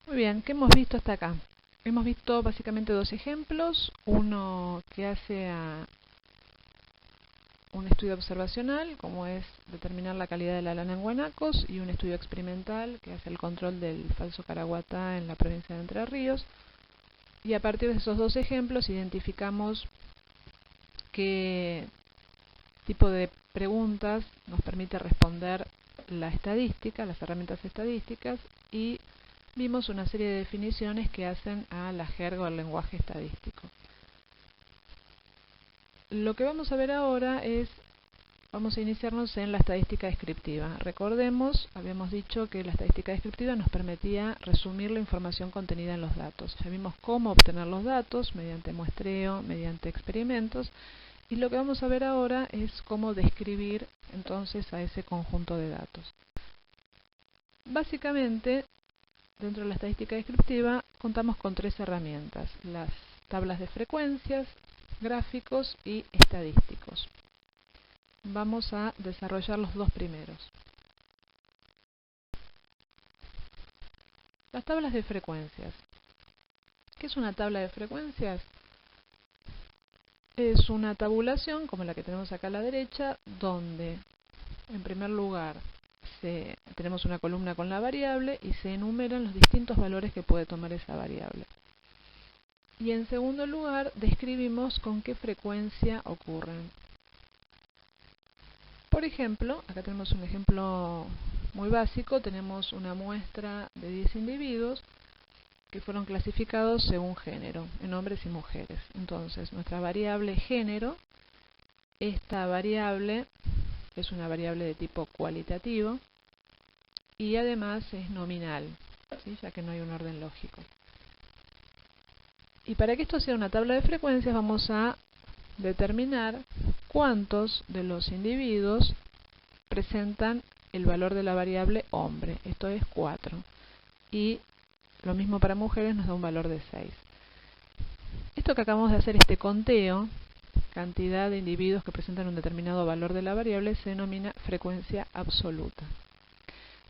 Muy bien, ¿qué hemos visto hasta acá? Hemos visto básicamente dos ejemplos, uno que hace a un estudio observacional, como es determinar la calidad de la lana en guanacos, y un estudio experimental que hace el control del falso caraguatá en la provincia de Entre Ríos. Y a partir de esos dos ejemplos identificamos qué tipo de preguntas nos permite responder la estadística, las herramientas estadísticas, y vimos una serie de definiciones que hacen a la jerga o al lenguaje estadístico. Lo que vamos a ver ahora vamos a iniciarnos en la estadística descriptiva. Recordemos, habíamos dicho que la estadística descriptiva nos permitía resumir la información contenida en los datos. Ya vimos cómo obtener los datos, mediante muestreo, mediante experimentos, y lo que vamos a ver ahora es cómo describir entonces a ese conjunto de datos. Básicamente, dentro de la estadística descriptiva contamos con tres herramientas: las tablas de frecuencias, gráficos y estadísticos. Vamos a desarrollar los dos primeros. Las tablas de frecuencias. ¿Qué es una tabla de frecuencias? Es una tabulación, como la que tenemos acá a la derecha, donde en primer lugar tenemos una columna con la variable y se enumeran los distintos valores que puede tomar esa variable. Y en segundo lugar, describimos con qué frecuencia ocurren. Por ejemplo, acá tenemos un ejemplo muy básico. Tenemos una muestra de 10 individuos que fueron clasificados según género, en hombres y mujeres. Entonces, nuestra variable género, esta variable es una variable de tipo cualitativo y además es nominal, ¿sí? Ya que no hay un orden lógico. Y para que esto sea una tabla de frecuencias vamos a determinar cuántos de los individuos presentan el valor de la variable hombre. Esto es 4. Y lo mismo para mujeres, nos da un valor de 6. Esto que acabamos de hacer, este conteo, cantidad de individuos que presentan un determinado valor de la variable, se denomina frecuencia absoluta.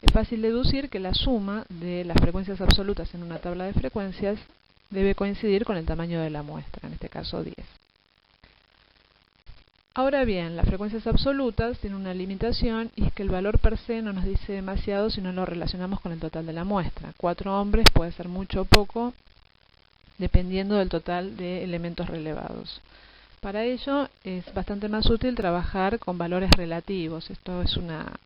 Es fácil deducir que la suma de las frecuencias absolutas en una tabla de frecuencias debe coincidir con el tamaño de la muestra, en este caso 10. Ahora bien, las frecuencias absolutas tienen una limitación, y es que el valor per se no nos dice demasiado si no lo relacionamos con el total de la muestra. 4 hombres puede ser mucho o poco, dependiendo del total de elementos relevados. Para ello es bastante más útil trabajar con valores relativos. Esto es una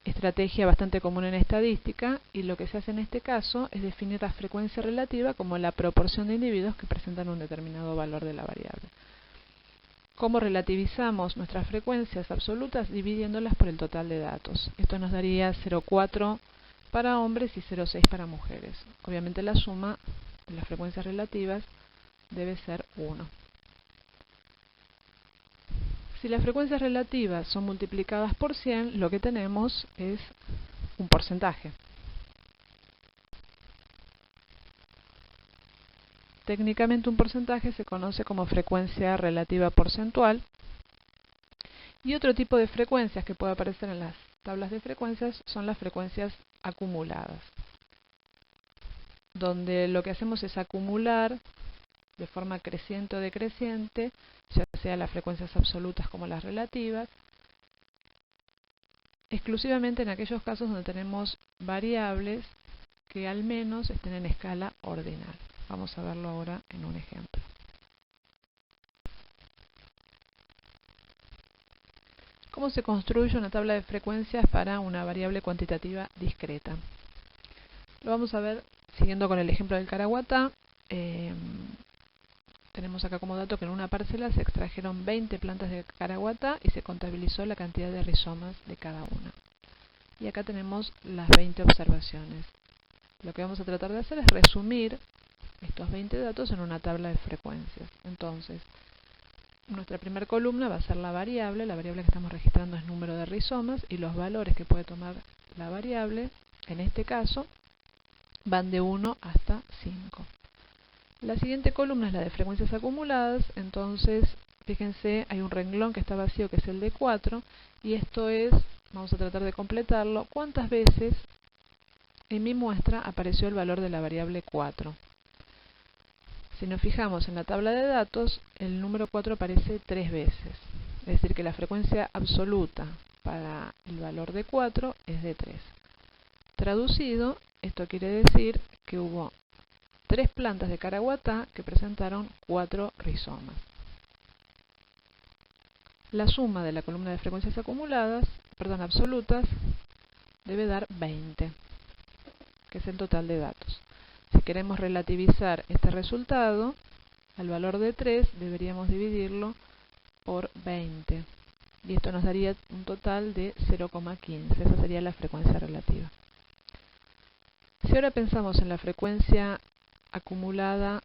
estrategia bastante común en estadística, y lo que se hace en este caso es definir la frecuencia relativa como la proporción de individuos que presentan un determinado valor de la variable. ¿Cómo relativizamos nuestras frecuencias absolutas? Dividiéndolas por el total de datos. Esto nos daría 0,4 para hombres y 0,6 para mujeres. Obviamente la suma de las frecuencias relativas debe ser 1. Si las frecuencias relativas son multiplicadas por 100, lo que tenemos es un porcentaje. Técnicamente un porcentaje se conoce como frecuencia relativa porcentual, y otro tipo de frecuencias que puede aparecer en las tablas de frecuencias son las frecuencias acumuladas, donde lo que hacemos es acumular de forma creciente o decreciente, ya sea las frecuencias absolutas como las relativas, exclusivamente en aquellos casos donde tenemos variables que al menos estén en escala ordinal. Vamos a verlo ahora en un ejemplo. ¿Cómo se construye una tabla de frecuencias para una variable cuantitativa discreta? Lo vamos a ver siguiendo con el ejemplo del caraguatá. Tenemos acá como dato que en una parcela se extrajeron 20 plantas de caraguatá y se contabilizó la cantidad de rizomas de cada una. Y acá tenemos las 20 observaciones. Lo que vamos a tratar de hacer es resumir estos 20 datos en una tabla de frecuencias. Entonces, nuestra primera columna va a ser la variable que estamos registrando es número de rizomas, y los valores que puede tomar la variable, en este caso, van de 1 hasta 5. La siguiente columna es la de frecuencias acumuladas. Entonces, fíjense, hay un renglón que está vacío, que es el de 4, y esto es, vamos a tratar de completarlo, cuántas veces en mi muestra apareció el valor de la variable 4. Si nos fijamos en la tabla de datos, el número 4 aparece 3 veces. Es decir, que la frecuencia absoluta para el valor de 4 es de 3. Traducido, esto quiere decir que hubo 3 plantas de caraguatá que presentaron 4 rizomas. La suma de la columna de frecuencias absolutas, debe dar 20, que es el total de datos. Si queremos relativizar este resultado, al valor de 3 deberíamos dividirlo por 20. Y esto nos daría un total de 0,15. Esa sería la frecuencia relativa. Si ahora pensamos en la frecuencia acumulada,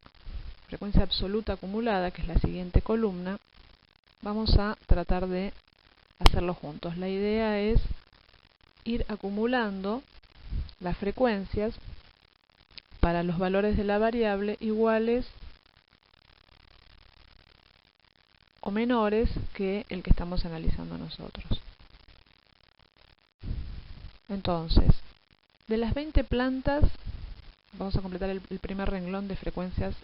frecuencia absoluta acumulada, que es la siguiente columna, vamos a tratar de hacerlo juntos. La idea es ir acumulando las frecuencias para los valores de la variable iguales o menores que el que estamos analizando nosotros. Entonces, de las 20 plantas, vamos a completar el primer renglón de frecuencias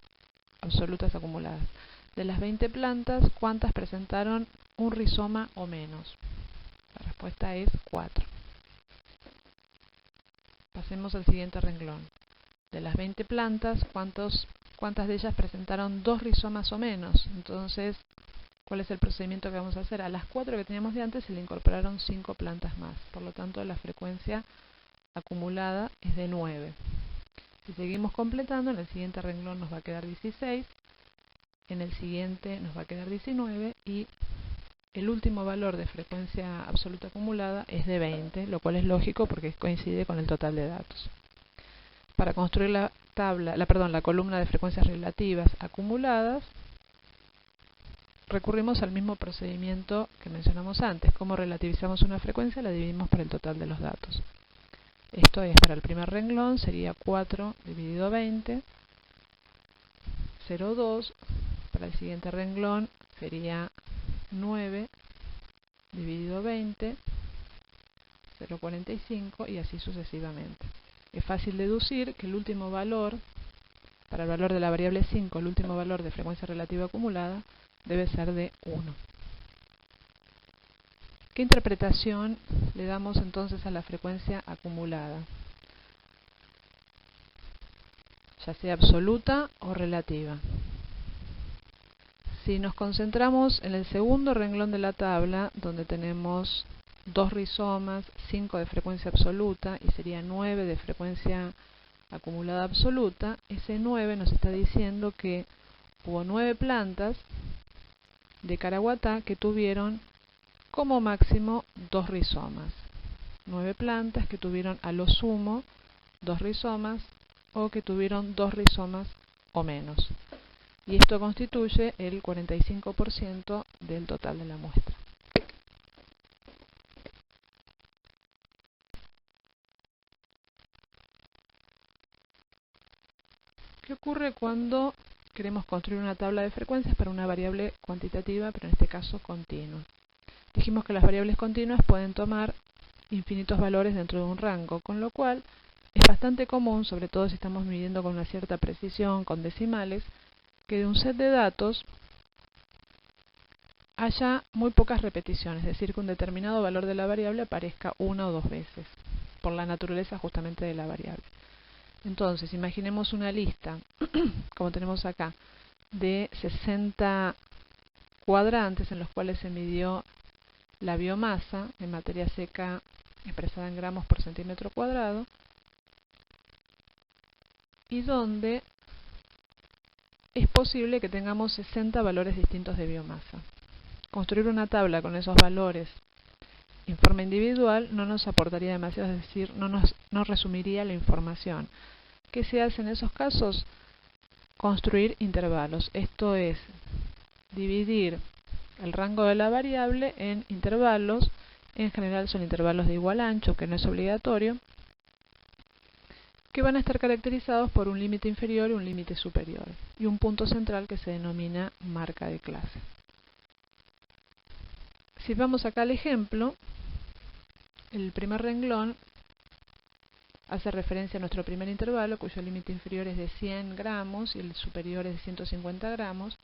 absolutas acumuladas. De las 20 plantas, ¿cuántas presentaron un rizoma o menos? La respuesta es 4. Pasemos al siguiente renglón. De las 20 plantas, ¿cuántas de ellas presentaron 2 rizomas o menos? Entonces, ¿cuál es el procedimiento que vamos a hacer? A las 4 que teníamos de antes se le incorporaron 5 plantas más. Por lo tanto, la frecuencia acumulada es de 9. Si seguimos completando, en el siguiente renglón nos va a quedar 16, en el siguiente nos va a quedar 19 y el último valor de frecuencia absoluta acumulada es de 20, lo cual es lógico porque coincide con el total de datos. Para construir la columna de frecuencias relativas acumuladas, recurrimos al mismo procedimiento que mencionamos antes. Como relativizamos una frecuencia, la dividimos por el total de los datos. Esto es, para el primer renglón sería 4 dividido 20, 0,2. Para el siguiente renglón sería 9 dividido 20, 0,45 y así sucesivamente. Es fácil deducir que el último valor, para el valor de la variable 5, el último valor de frecuencia relativa acumulada debe ser de 1. ¿Qué interpretación le damos entonces a la frecuencia acumulada? Ya sea absoluta o relativa. Si nos concentramos en el segundo renglón de la tabla, donde tenemos 2 rizomas, 5 de frecuencia absoluta y sería 9 de frecuencia acumulada absoluta, ese 9 nos está diciendo que hubo 9 plantas de caraguatá que tuvieron como máximo 2 rizomas. 9 plantas que tuvieron a lo sumo 2 rizomas o que tuvieron 2 rizomas o menos. Y esto constituye el 45% del total de la muestra. ¿Qué ocurre cuando queremos construir una tabla de frecuencias para una variable cuantitativa, pero en este caso continua? Dijimos que las variables continuas pueden tomar infinitos valores dentro de un rango, con lo cual es bastante común, sobre todo si estamos midiendo con una cierta precisión, con decimales, que de un set de datos haya muy pocas repeticiones, es decir, que un determinado valor de la variable aparezca 1 o 2 veces, por la naturaleza justamente de la variable. Entonces, imaginemos una lista, como tenemos acá, de 60 cuadrantes en los cuales se midió la biomasa en materia seca expresada en gramos por centímetro cuadrado, y donde es posible que tengamos 60 valores distintos de biomasa. Construir una tabla con esos valores en forma individual no nos aportaría demasiado, es decir, no resumiría la información. ¿Qué se hace en esos casos? Construir intervalos. Esto es dividir el rango de la variable en intervalos. En general son intervalos de igual ancho, que no es obligatorio, que van a estar caracterizados por un límite inferior y un límite superior, y un punto central que se denomina marca de clase. Si vamos acá al ejemplo, el primer renglón hace referencia a nuestro primer intervalo, cuyo límite inferior es de 100 gramos y el superior es de 150 gramos.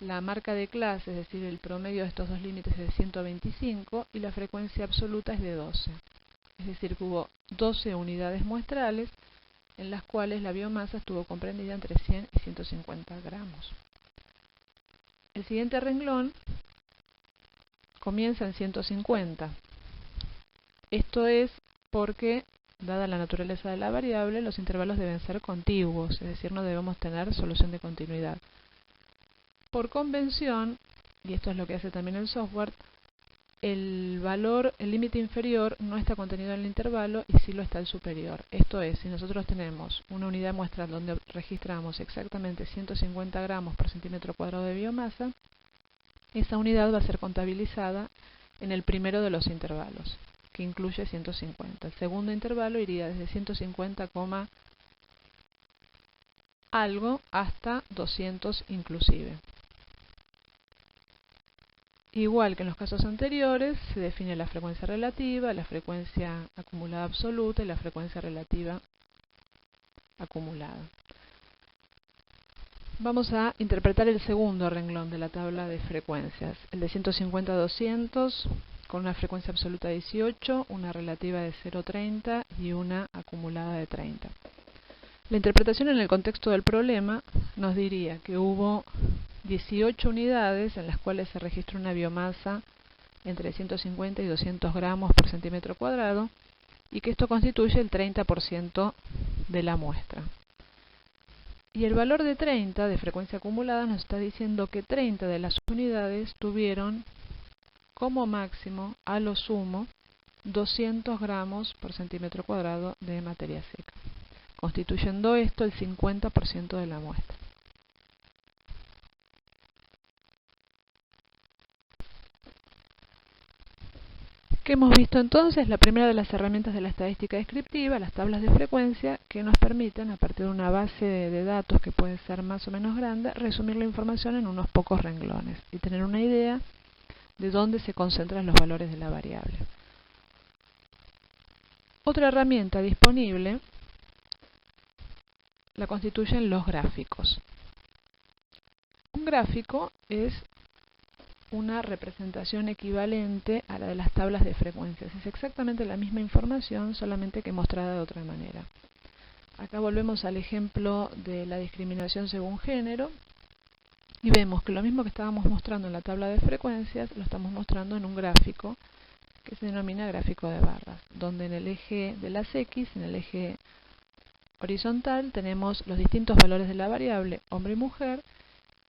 La marca de clase, es decir, el promedio de estos dos límites es de 125 y la frecuencia absoluta es de 12. Es decir, que hubo 12 unidades muestrales en las cuales la biomasa estuvo comprendida entre 100 y 150 gramos. El siguiente renglón comienza en 150. Esto es porque, dada la naturaleza de la variable, los intervalos deben ser contiguos, es decir, no debemos tener solución de continuidad. Por convención, y esto es lo que hace también el software, el límite inferior no está contenido en el intervalo y sí lo está el superior. Esto es, si nosotros tenemos una unidad muestral donde registramos exactamente 150 gramos por centímetro cuadrado de biomasa, esa unidad va a ser contabilizada en el primero de los intervalos, que incluye 150. El segundo intervalo iría desde 150, algo hasta 200 inclusive. Igual que en los casos anteriores, se define la frecuencia relativa, la frecuencia acumulada absoluta y la frecuencia relativa acumulada. Vamos a interpretar el segundo renglón de la tabla de frecuencias, el de 150 a 200, con una frecuencia absoluta de 18, una relativa de 0,30 y una acumulada de 30. La interpretación en el contexto del problema nos diría que hubo 18 unidades en las cuales se registra una biomasa entre 150 y 200 gramos por centímetro cuadrado y que esto constituye el 30% de la muestra. Y el valor de 30 de frecuencia acumulada nos está diciendo que 30 de las unidades tuvieron como máximo, a lo sumo, 200 gramos por centímetro cuadrado de materia seca, constituyendo esto el 50% de la muestra. ¿Qué hemos visto entonces? La primera de las herramientas de la estadística descriptiva, las tablas de frecuencia, que nos permiten, a partir de una base de datos que puede ser más o menos grande, resumir la información en unos pocos renglones y tener una idea de dónde se concentran los valores de la variable. Otra herramienta disponible la constituyen los gráficos. Un gráfico es una representación equivalente a la de las tablas de frecuencias. Es exactamente la misma información, solamente que mostrada de otra manera. Acá volvemos al ejemplo de la discriminación según género y vemos que lo mismo que estábamos mostrando en la tabla de frecuencias lo estamos mostrando en un gráfico que se denomina gráfico de barras, donde en el eje de las X, en el eje horizontal, tenemos los distintos valores de la variable hombre y mujer,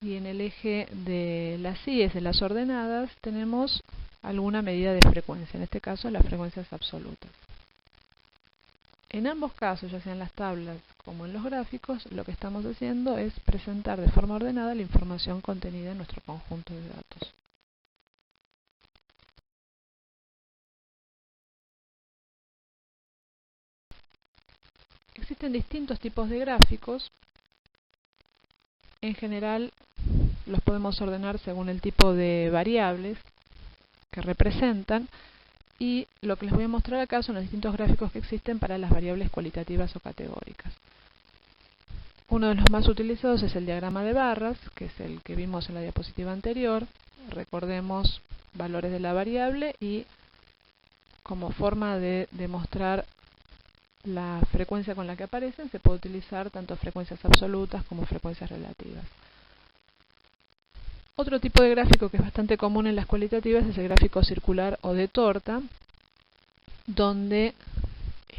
y en el eje de las Y, de las ordenadas, tenemos alguna medida de frecuencia, en este caso las frecuencias absolutas. En ambos casos, ya sea en las tablas como en los gráficos, lo que estamos haciendo es presentar de forma ordenada la información contenida en nuestro conjunto de datos. Existen distintos tipos de gráficos. En general, los podemos ordenar según el tipo de variables que representan, y lo que les voy a mostrar acá son los distintos gráficos que existen para las variables cualitativas o categóricas. Uno de los más utilizados es el diagrama de barras, que es el que vimos en la diapositiva anterior. Recordemos valores de la variable y como forma de demostrar la frecuencia con la que aparecen se puede utilizar tanto frecuencias absolutas como frecuencias relativas. Otro tipo de gráfico que es bastante común en las cualitativas es el gráfico circular o de torta, donde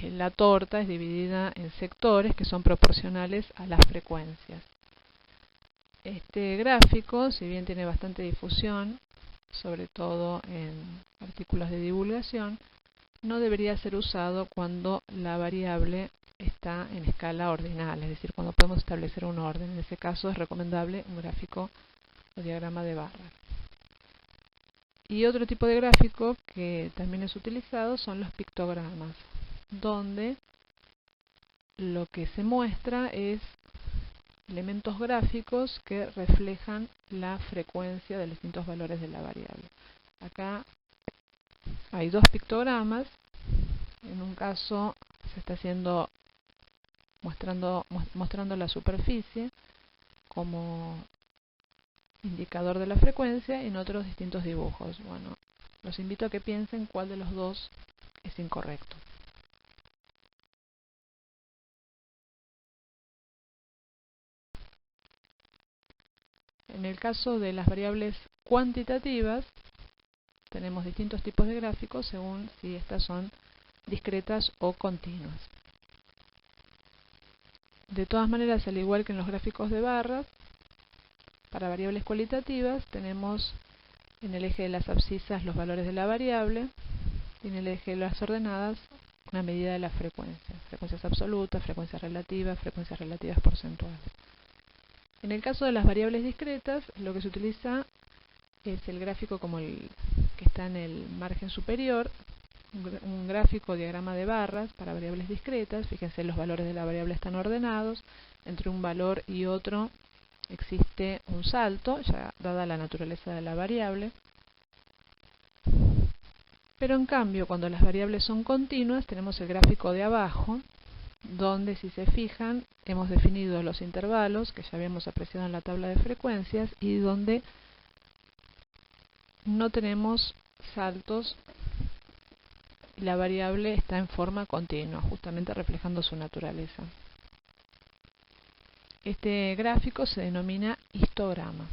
la torta es dividida en sectores que son proporcionales a las frecuencias. Este gráfico, si bien tiene bastante difusión, sobre todo en artículos de divulgación, no debería ser usado cuando la variable está en escala ordinal, es decir, cuando podemos establecer un orden. En ese caso es recomendable un gráfico o diagrama de barras. Y otro tipo de gráfico que también es utilizado son los pictogramas, donde lo que se muestra es elementos gráficos que reflejan la frecuencia de los distintos valores de la variable. Acá hay dos pictogramas. En un caso se está haciendo mostrando la superficie como indicador de la frecuencia y en otros distintos dibujos. Bueno, los invito a que piensen cuál de los dos es incorrecto. En el caso de las variables cuantitativas, tenemos distintos tipos de gráficos según si estas son discretas o continuas. De todas maneras, al igual que en los gráficos de barras, para variables cualitativas tenemos en el eje de las abscisas los valores de la variable y en el eje de las ordenadas una medida de la frecuencia. Frecuencias absolutas, frecuencias relativas porcentuales. En el caso de las variables discretas, lo que se utiliza es el gráfico como el que está en el margen superior, un gráfico diagrama de barras para variables discretas. Fíjense, los valores de la variable están ordenados, entre un valor y otro existe un salto, ya dada la naturaleza de la variable. Pero en cambio, cuando las variables son continuas, tenemos el gráfico de abajo, donde, si se fijan, hemos definido los intervalos que ya habíamos apreciado en la tabla de frecuencias y donde no tenemos saltos y la variable está en forma continua, justamente reflejando su naturaleza. Este gráfico se denomina histograma.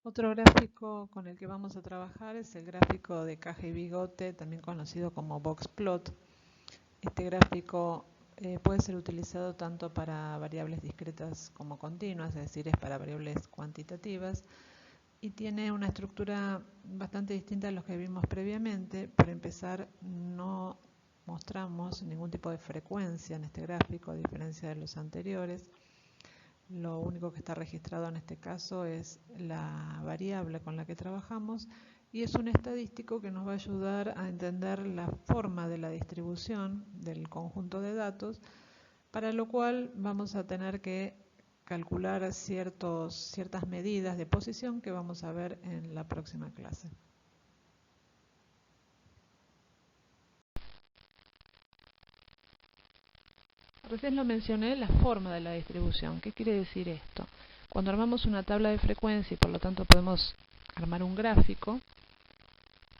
Otro gráfico con el que vamos a trabajar es el gráfico de caja y bigote, también conocido como box plot. Este gráfico puede ser utilizado tanto para variables discretas como continuas, es decir, es para variables cuantitativas, y tiene una estructura bastante distinta a los que vimos previamente. Para empezar, no mostramos ningún tipo de frecuencia en este gráfico, a diferencia de los anteriores. Lo único que está registrado en este caso es la variable con la que trabajamos y es un estadístico que nos va a ayudar a entender la forma de la distribución del conjunto de datos, para lo cual vamos a tener que calcular ciertas medidas de posición que vamos a ver en la próxima clase. Recién lo mencioné, la forma de la distribución. ¿Qué quiere decir esto? Cuando armamos una tabla de frecuencia y por lo tanto podemos armar un gráfico,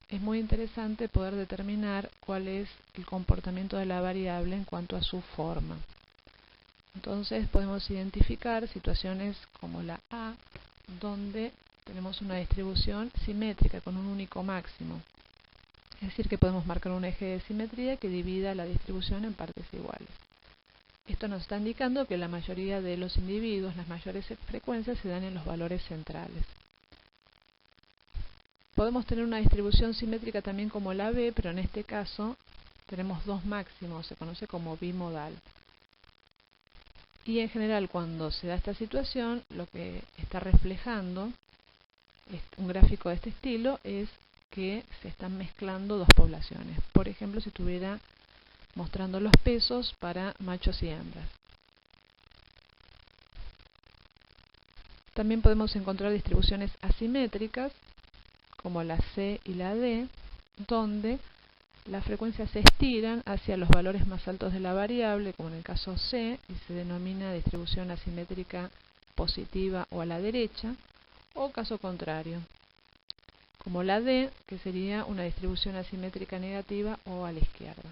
es muy interesante poder determinar cuál es el comportamiento de la variable en cuanto a su forma. Entonces podemos identificar situaciones como la A, donde tenemos una distribución simétrica con un único máximo. Es decir, que podemos marcar un eje de simetría que divida la distribución en partes iguales. Esto nos está indicando que la mayoría de los individuos, las mayores frecuencias, se dan en los valores centrales. Podemos tener una distribución simétrica también como la B, pero en este caso tenemos dos máximos, se conoce como bimodal. Y en general, cuando se da esta situación, lo que está reflejando un gráfico de este estilo es que se están mezclando dos poblaciones. Por ejemplo, si estuviera mostrando los pesos para machos y hembras. También podemos encontrar distribuciones asimétricas, como la C y la D, donde las frecuencias se estiran hacia los valores más altos de la variable, como en el caso C, y se denomina distribución asimétrica positiva o a la derecha, o caso contrario, como la D, que sería una distribución asimétrica negativa o a la izquierda.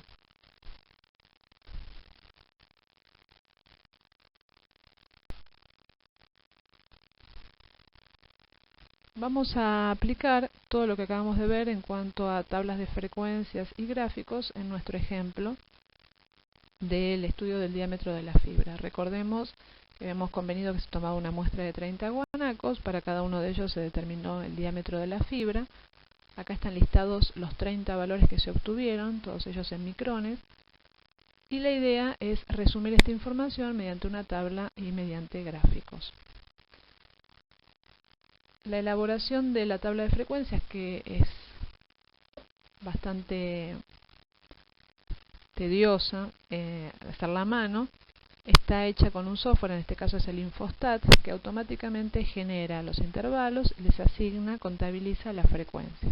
Vamos a aplicar todo lo que acabamos de ver en cuanto a tablas de frecuencias y gráficos en nuestro ejemplo del estudio del diámetro de la fibra. Recordemos que habíamos convenido que se tomaba una muestra de 30 guanacos, para cada uno de ellos se determinó el diámetro de la fibra. Acá están listados los 30 valores que se obtuvieron, todos ellos en micrones, y la idea es resumir esta información mediante una tabla y mediante gráficos. La elaboración de la tabla de frecuencias, que es bastante tediosa hacerla a mano, está hecha con un software, en este caso es el Infostat, que automáticamente genera los intervalos, les asigna, contabiliza la frecuencia.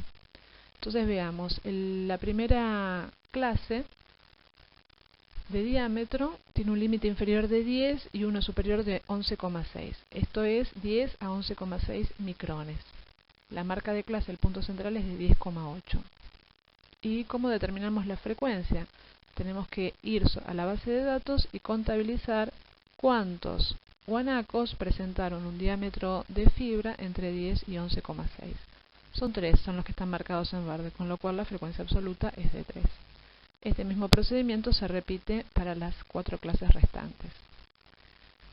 Entonces veamos, la primera clase de diámetro tiene un límite inferior de 10 y uno superior de 11,6. Esto es 10 a 11,6 micrones. La marca de clase, el punto central, es de 10,8. ¿Y cómo determinamos la frecuencia? Tenemos que ir a la base de datos y contabilizar cuántos guanacos presentaron un diámetro de fibra entre 10 y 11,6. Son 3, son los que están marcados en verde, con lo cual la frecuencia absoluta es de 3. Este mismo procedimiento se repite para las 4 clases restantes.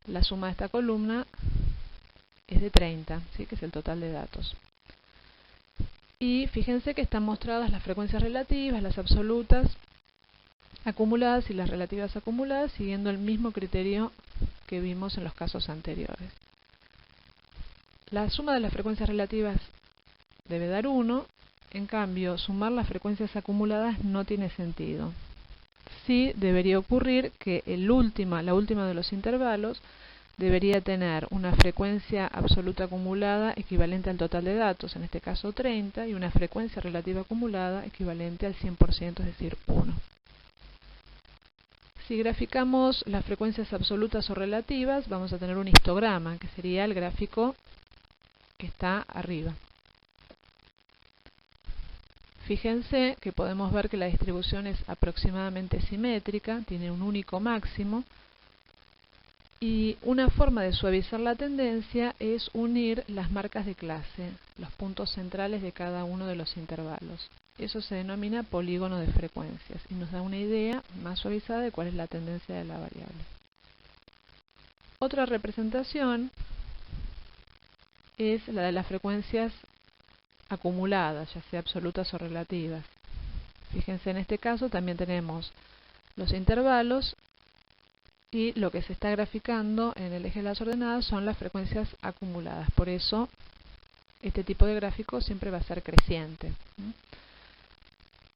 La suma de esta columna es de 30, ¿sí? Que es el total de datos. Y fíjense que están mostradas las frecuencias relativas, las absolutas acumuladas y las relativas acumuladas, siguiendo el mismo criterio que vimos en los casos anteriores. La suma de las frecuencias relativas debe dar 1, en cambio, sumar las frecuencias acumuladas no tiene sentido. Sí debería ocurrir que la última de los intervalos debería tener una frecuencia absoluta acumulada equivalente al total de datos, en este caso 30, y una frecuencia relativa acumulada equivalente al 100%, es decir, 1. Si graficamos las frecuencias absolutas o relativas, vamos a tener un histograma, que sería el gráfico que está arriba. Fíjense que podemos ver que la distribución es aproximadamente simétrica, tiene un único máximo, y una forma de suavizar la tendencia es unir las marcas de clase, los puntos centrales de cada uno de los intervalos. Eso se denomina polígono de frecuencias y nos da una idea más suavizada de cuál es la tendencia de la variable. Otra representación es la de las frecuencias acumuladas, ya sea absolutas o relativas. Fíjense, en este caso también tenemos los intervalos y lo que se está graficando en el eje de las ordenadas son las frecuencias acumuladas. Por eso este tipo de gráfico siempre va a ser creciente.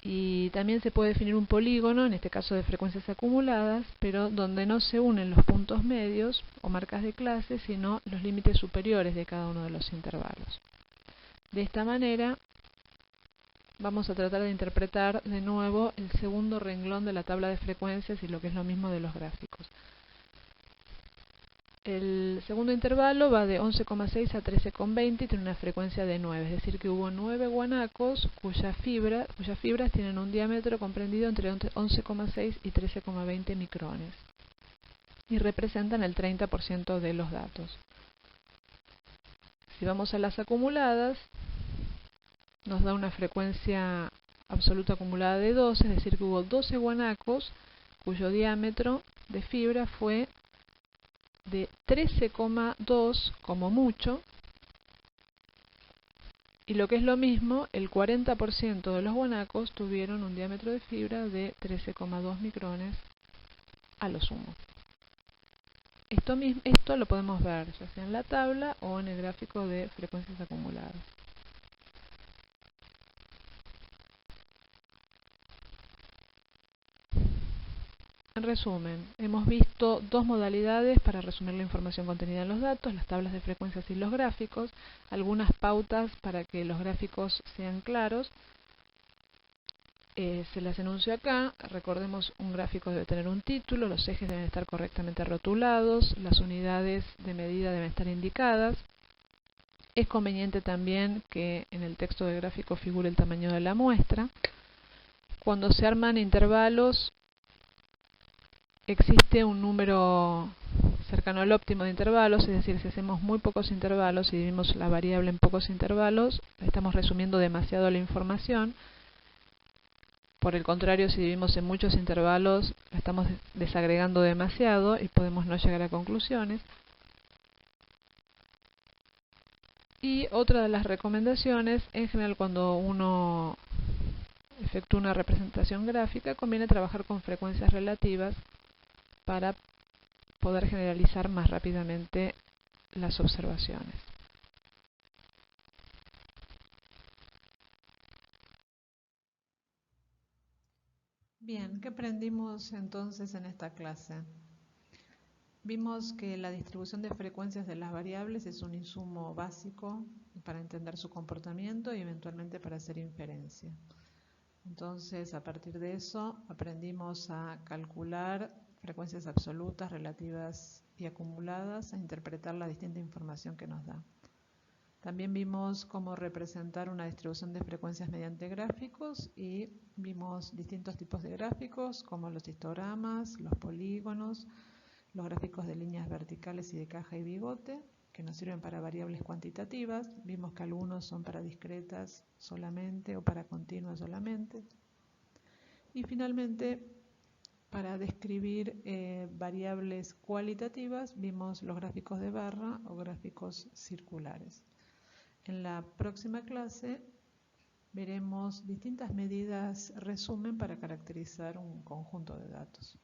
Y también se puede definir un polígono, en este caso de frecuencias acumuladas, pero donde no se unen los puntos medios o marcas de clase, sino los límites superiores de cada uno de los intervalos. De esta manera vamos a tratar de interpretar de nuevo el segundo renglón de la tabla de frecuencias y lo que es lo mismo de los gráficos. El segundo intervalo va de 11,6 a 13,20 y tiene una frecuencia de 9, es decir que hubo 9 guanacos cuyas fibras tienen un diámetro comprendido entre 11,6 y 13,20 micrones y representan el 30% de los datos. Si vamos a las acumuladas, nos da una frecuencia absoluta acumulada de 12, es decir que hubo 12 guanacos cuyo diámetro de fibra fue de 13,2 como mucho, y lo que es lo mismo, el 40% de los guanacos tuvieron un diámetro de fibra de 13,2 micrones a lo sumo. Esto lo podemos ver ya sea en la tabla o en el gráfico de frecuencias acumuladas. En resumen, hemos visto dos modalidades para resumir la información contenida en los datos, las tablas de frecuencias y los gráficos, algunas pautas para que los gráficos sean claros. Se las enuncio acá. Recordemos, un gráfico debe tener un título, los ejes deben estar correctamente rotulados, las unidades de medida deben estar indicadas. Es conveniente también que en el texto del gráfico figure el tamaño de la muestra. Cuando se arman intervalos, existe un número cercano al óptimo de intervalos, es decir, si hacemos muy pocos intervalos y dividimos la variable en pocos intervalos, estamos resumiendo demasiado la información. Por el contrario, si dividimos en muchos intervalos, la estamos desagregando demasiado y podemos no llegar a conclusiones. Y otra de las recomendaciones, en general cuando uno efectúa una representación gráfica, conviene trabajar con frecuencias relativas para poder generalizar más rápidamente las observaciones. Bien, ¿qué aprendimos entonces en esta clase? Vimos que la distribución de frecuencias de las variables es un insumo básico para entender su comportamiento y eventualmente para hacer inferencia. Entonces, a partir de eso, aprendimos a calcular frecuencias absolutas, relativas y acumuladas, a interpretar la distinta información que nos da. También vimos cómo representar una distribución de frecuencias mediante gráficos y vimos distintos tipos de gráficos, como los histogramas, los polígonos, los gráficos de líneas verticales y de caja y bigote, que nos sirven para variables cuantitativas. Vimos que algunos son para discretas solamente o para continuas solamente. Y finalmente, para describir variables cualitativas, vimos los gráficos de barra o gráficos circulares. En la próxima clase veremos distintas medidas resumen para caracterizar un conjunto de datos.